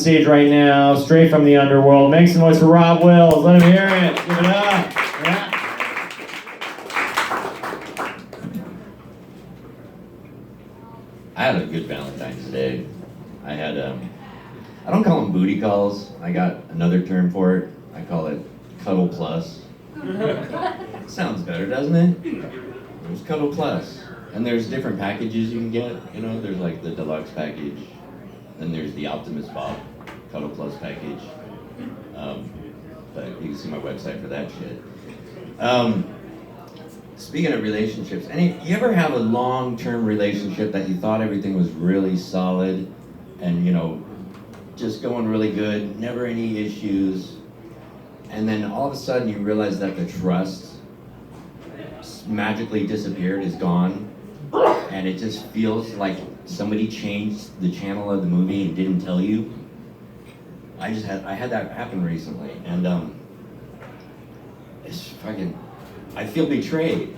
Stage right now, straight from the underworld. Make some noise for Rob Wills. Let him hear it. Give it up. Yeah. I had a good Valentine's Day. I had I don't call them booty calls. I got another term for it. I call it Cuddle Plus. Sounds better, doesn't it? There's Cuddle Plus. And there's different packages you can get. You know, there's like the deluxe package. Then there's the Optimus Bob Cuddle Plus package. But you can see my website for that shit. Speaking of relationships, you ever have a long-term relationship that you thought everything was really solid and, you know, just going really good, never any issues, and then all of a sudden you realize that the trust magically disappeared, is gone, and it just feels like somebody changed the channel of the movie and didn't tell you? I had that happen recently, and it's fucking, I feel betrayed.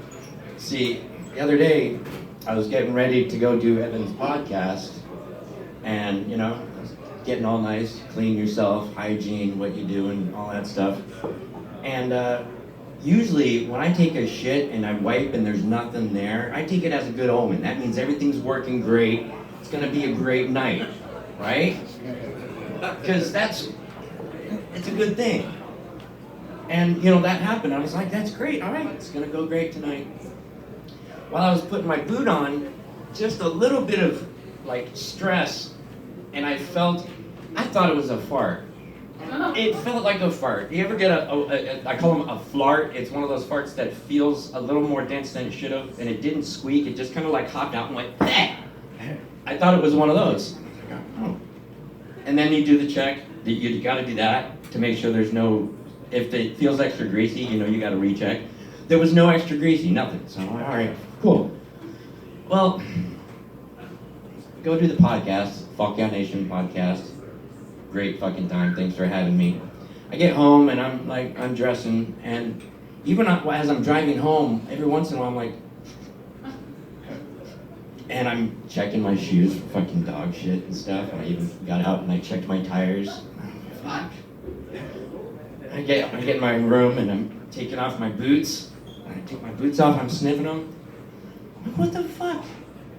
See, the other day, I was getting ready to go do Evan's podcast, and, you know, getting all nice, clean yourself, hygiene, what you do, and all that stuff. And usually, when I take a shit and I wipe and there's nothing there, I take it as a good omen. That means everything's working great. It's gonna be a great night, right? Because it's a good thing. And, you know, that happened. I was like, that's great. All right, it's gonna go great tonight. While I was putting my boot on, just a little bit of, like, stress, and I thought it was a fart. It felt like a fart. You ever get I call them a flart. It's one of those farts that feels a little more dense than it should have, and it didn't squeak. It just kind of like hopped out and went, eh! I thought it was one of those. Oh. And then you do the check. You got to do that to make sure there's no, if it feels extra greasy, you know you got to recheck. There was no extra greasy, nothing. So I'm like, all right, cool. Well, go do the podcast, Fuck Yeah Nation podcast. Great fucking time. Thanks for having me. I get home and I'm dressing, and even as I'm driving home, every once in a while I'm like, and I'm checking my shoes for fucking dog shit and stuff. And I even got out and I checked my tires. Fuck. I get in my room and I'm taking off my boots. And I take my boots off. I'm sniffing them. I'm like, what the fuck?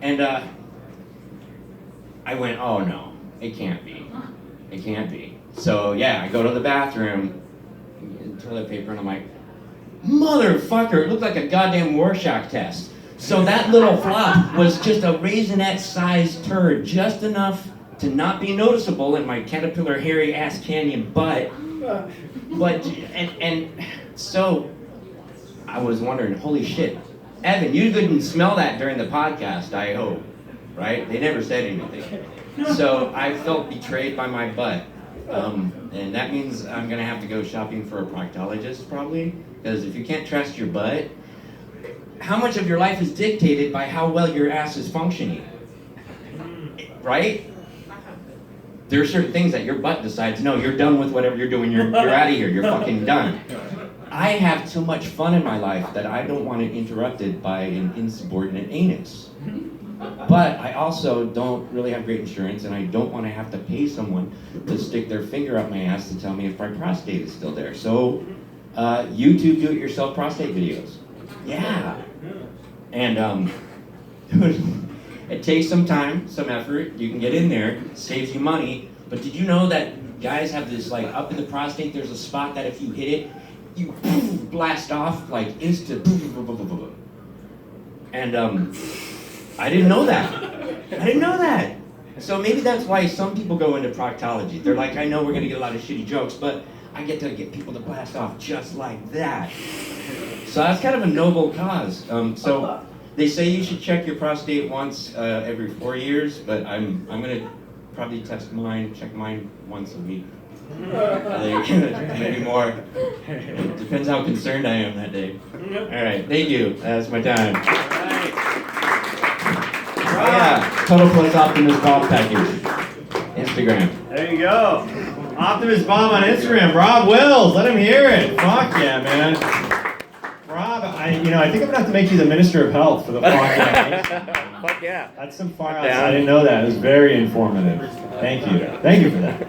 And I went, oh no, it can't be. It can't be. So yeah, I go to the bathroom, toilet paper, and I'm like, motherfucker, it looked like a goddamn Rorschach test. So that little flop was just a raisinette-sized turd, just enough to not be noticeable in my caterpillar hairy ass canyon butt. But and so I was wondering, holy shit, Evan, you couldn't smell that during the podcast, I hope, right? They never said anything. So I felt betrayed by my butt. And that means I'm gonna have to go shopping for a proctologist probably, because if you can't trust your butt, how much of your life is dictated by how well your ass is functioning, right? There are certain things that your butt decides, no, you're done with whatever you're doing, you're out of here, you're fucking done. I have too much fun in my life that I don't want it interrupted by an insubordinate anus. But I also don't really have great insurance, and I don't want to have to pay someone to stick their finger up my ass to tell me if my prostate is still there. So, YouTube do-it-yourself prostate videos. Yeah. And it takes some time, some effort. You can get in there, it saves you money. But did you know that guys have this, like, up in the prostate, there's a spot that if you hit it, you blast off, like, instant. And I didn't know that. So maybe that's why some people go into proctology. They're like, I know we're gonna get a lot of shitty jokes, but I get to get people to blast off just like that. So that's kind of a noble cause. So they say you should check your prostate once every 4 years, but I'm gonna probably check mine once a week. Maybe more. Depends how concerned I am that day. All right, thank you. That's my time. Oh, yeah, Total Plus Optimus Bob package. Instagram. There you go. Optimus Bob on Instagram. Rob Wills, let him hear it. Fuck yeah, man. Rob, I think I'm gonna have to make you the Minister of Health for the podcast. Fuck yeah. That's some far out. I didn't know that. It was very informative. Thank you. Thank you for that.